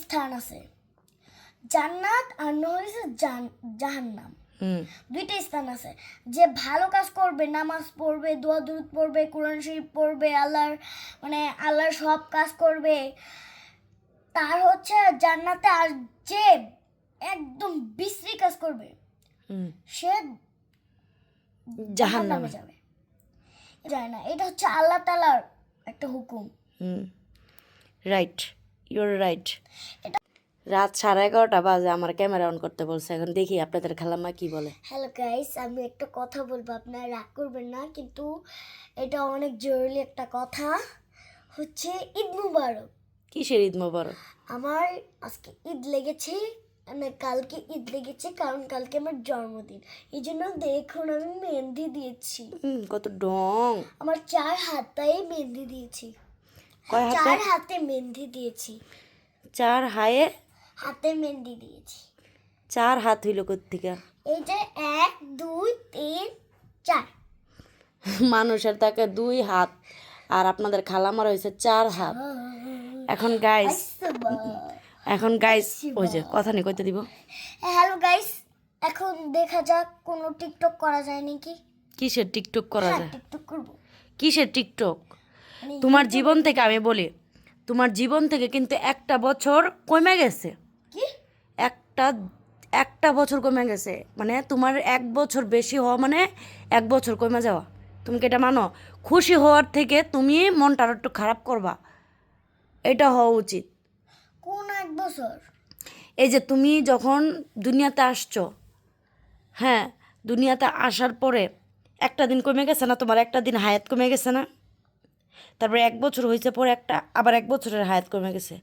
স্থান আছে, জান্নাত আর হচ্ছে জাহান্নাম। দুইটা স্থান আছে। যে ভালো কাজ করবে, নামাজ পড়বে, দোয়া দুরূদ পড়বে, কোরআন শরীফ পড়বে, আল্লাহর সব কাজ করবে, তার হচ্ছে জান্নাতে। আর যে একদম বিশ্রী কাজ করবে সে জাহান্নামে যাবে। যায় না, এটা হচ্ছে আল্লাহ তাআলার একটা হুকুম। Right, your right. রাত 11:30 বাজে, আমার ক্যামেরা অন করতে বলছে। এখন দেখি আপনাদের খালাম্মা কি বলে। হ্যালো গাইস, আমি একটা কথা বলবো, আপনারা রাগ করবেন না, কিন্তু এটা অনেক জরুরি একটা কথা। হচ্ছে ঈদ মুবারক। কিসের ঈদ মোবারক? আমার আজকে ঈদ লেগেছে, মানে কালকে ঈদ লেগেছে, কারণ কালকে আমার জন্মদিন। এই জন্য দেখুন আমি মেহেন্দি দিয়েছি। কত ডং! আমার 4 হাতায় মেহেন্দি দিয়েছি। কয় হাতে? 4 হাতে মেহেন্দি দিয়েছি। 4 হাতে মেহেন্দি দিয়েছি। 4 হাত হইল কোত্থেকে? এই যে 1 2 3 4 মানুষের থাকে 2 হাত, আর আপনাদের খালামার হয়েছে 4 হাত। এখন গাইস ওই যে কথা নেই কইতে দিব। হ্যালো গাইস, এখন দেখা যাক কোনো টিকটক করা যায় নাকি। কিসের টিকটক করা যায়? টিকটক করব। কিসের টিকটক? তোমার জীবন থেকে আমি বলি, তোমার জীবন থেকে কিন্তু একটা বছর কমে গেছে। কি? একটা বছর কমে গেছে, মানে তোমার 1 বছর বেশি হওয়া মানে 1 বছর কমে যাওয়া। তুমি কি এটা মানো? খুশি হওয়ার থেকে তুমি মনটা আরো একটু খারাপ করবা, এটা হওয়া উচিত। কোন 1 বছর? এই যে তুমি যখন দুনিয়াতে আসছো, হ্যাঁ, দুনিয়াতে আসার পরে একটা দিন কমে গেছে না তোমার? একটা দিন হায়াত কমে গেছে না? তারপরে 1 বছর হয়েছে, পরে আবার 1 বছরের হায়াত কমে গেছে।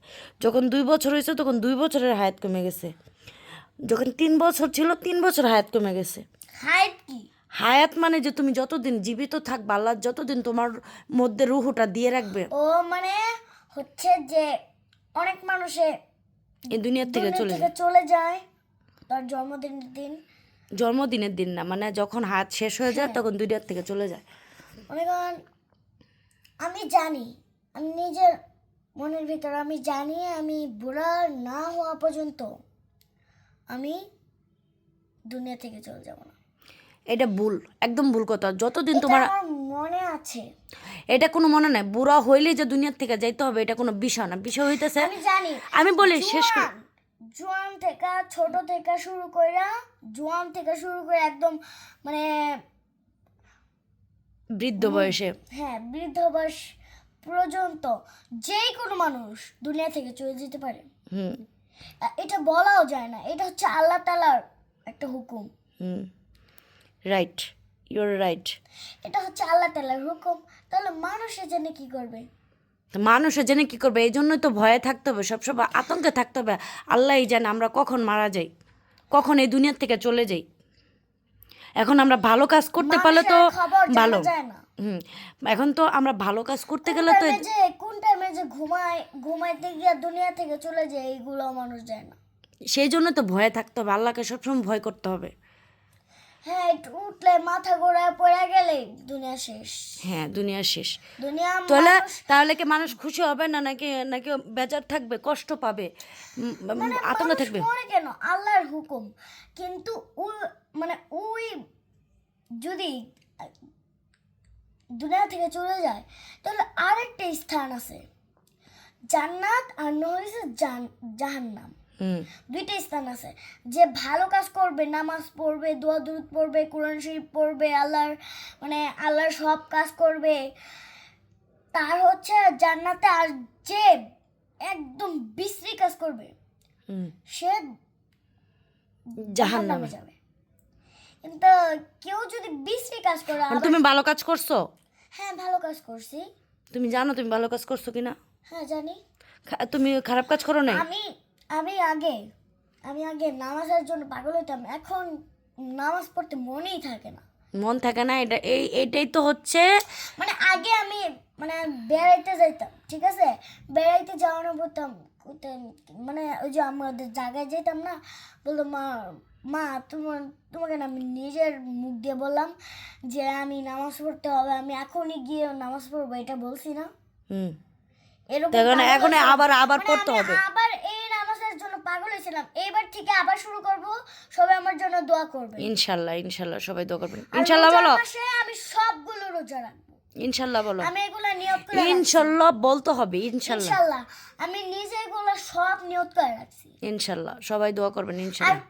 যখন 2 বছর হয়েছে তখন 2 বছরের হায়াত কমে গেছে। যখন 3 বছর ছিল 3 বছর হায়াত কমে গেছে। হায়াত কি? হায়াত মানে যে তুমি যতদিন জীবিত থাকবে, আল্লাহ যতদিন তোমার মধ্যে রুহটা দিয়ে রাখবে। ও মানে হচ্ছে যে অনেক মানুষে এই দুনিয়ার থেকে চলে যায় তার জন্মদিনের দিন না, মানে যখন হায়াত শেষ হয়ে যায় তখন দুনিয়ার থেকে চলে যায়। আমি জানি, আমি নিজের মনের ভিতরে আমি জানি, আমি বুড়া না হওয়া পর্যন্ত আমি দুনিয়া থেকে চলে যাব না। এটা ভুল, একদম ভুল কথা। যতদিন তোমার মনে আছে, এটা কোনো মনে নাই। বুড়া হইলেই যে দুনিয়ার থেকে যাইতে হবে এটা কোনো বিষয় না। বিষয় হইতেছে, আমি জানি, আমি বলি শেষ করে জোয়ান থেকে ছোট থেকে শুরু করে, জোয়ান থেকে শুরু করে একদম মানে বৃদ্ধ বয়সে, হ্যাঁ বৃদ্ধ বয়স পর্যন্ত যে কোনো মানুষ দুনিয়া থেকে চলে যেতে পারে। এটা বলাও যায় না, এটা হচ্ছে আল্লাহ তাআলার একটা হুকুম। Right, your right. এটা হচ্ছে আল্লাহ তাআলার হুকুম। তাহলে মানুষে জেনে কি করবে? মানুষে জেনে কি করবে? এই জন্যই তো ভয়ে থাকতে হবে, সবসময় আতঙ্কে থাকতে হবে। আল্লাহই জানে আমরা কখন মারা যাই, কখন এই দুনিয়ার থেকে চলে যাই। এখন আমরা ভালো কাজ করতে পারলে তো ভালো। এখন তো আমরা ভালো কাজ করতে গেলে তো কোন টাইমে যে ঘুমাইতে গিয়ে দুনিয়া থেকে চলে যায় এইগুলো মানুষ যায় না। সেই জন্য তো ভয়ে থাকতে হবে, আল্লাহকে সবসময় ভয় করতে হবে। হ্যাঁ, একটু উঠলে মাথা ঘোরায় পড়ে গেলে দুনিয়া শেষ। হ্যাঁ, দুনিয়া শেষ। তাহলে কি মানুষ খুশি হবে না, নাকি নাকি বেজার থাকবে, কষ্ট পাবে, আতঙ্কে থাকবে? কেন? আল্লাহর হুকুম। কিন্তু ওই যদি দুনিয়া থেকে চলে যায় তাহলে আরেকটা স্থান আছে, জান্নাত আর হচ্ছে জাহান্নাম। দুইটা স্থান আছে। যে ভালো কাজ করবে, নামাজ পড়বে, দোয়া দুরূদ পড়বে, কোরআন শরীফ পড়বে, আল্লাহর সব কাজ করবে, তার হচ্ছে জান্নাতে। আর যে একদম বিশ্রী কাজ করবে সে জাহান্নামে যাবে। কিন্তু কেউ যদি বিশ্রী কাজ করে, তুমি ভালো কাজ করছো? হ্যাঁ, ভালো কাজ করছি। তুমি জানো তুমি ভালো কাজ করছো কিনা? হ্যাঁ, জানি। তুমি খারাপ কাজ করো না? আমি আগে নামাজের জন্য পাগল হইতাম, এখন নামাজ পড়তে মনেই থাকে না। মন থাকে না? এটাই তো হচ্ছে, মানে আগে আমি বেড়াইতে যাইতাম, ঠিক আছে, বেড়াইতে যাওয়ানো বলতাম, মানে ওই যে আমাদের জায়গায় যেতাম না, বলতো মা তোমাকে না আমি নিজের মুখ দিয়ে বললাম যে আমি নামাজ পড়তে হবে, আমি এখনই গিয়ে নামাজ পড়বো, এটা বলছি না? এখন আবার পড়তে হবে। আবার এই নামাজ করছিলাম, এবার থেকে আবার শুরু করব। সবাই আমার জন্য দোয়া করবে। ইনশাল্লাহ ইনশাল্লাহ সবাই দোয়া করবেন। আর ইনশাল্লাহ রোজার বলো, মাসে আমি সবগুলো রোজা রাখবো। ইনশাল্লাহ বলো, আমি এগুলো নিয়ত করে রাখছি। ইনশাল্লাহ বলতে হবে, ইনশাল্লাহ ইনশাআল্লাহ আমি নিজে এগুলো সব নিয়ত করে রাখছি। ইনশাল্লাহ সবাই দোয়া করবেন আর ইনশাল্লাহ।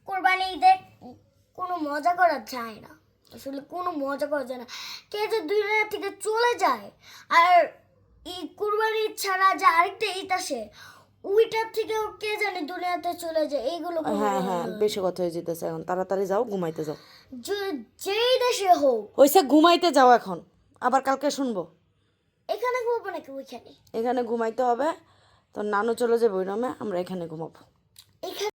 কুরবানি ঈদে কোনো মজা করা যায় না, আসলে কোনো মজা করা যায় না। কে যে দুনিয়া থেকে চলে যায়, আর এই কুরবানি ঈদ ছাড়া যে আরেকটা ঈদ আসে, ওইটার থেকেও কে জানে দুনিয়াতে চলে যায়। এইগুলো কোনো হ্যাঁ হ্যাঁ বেশি কথা হয়ে যেতেছে এখন, তাড়াতাড়ি যাও ঘুমাইতে যাও। যেই দেশে হোক, হইছে ঘুমাইতে যাও এখন, আবার কালকে শুনবো। এখানে ঘুরবো নাকি ওইখানে? এখানে ঘুমাইতে হবে, তো নানু চলে যাবে ওই রুমে, আমরা এখানে ঘুমাবো। এখানে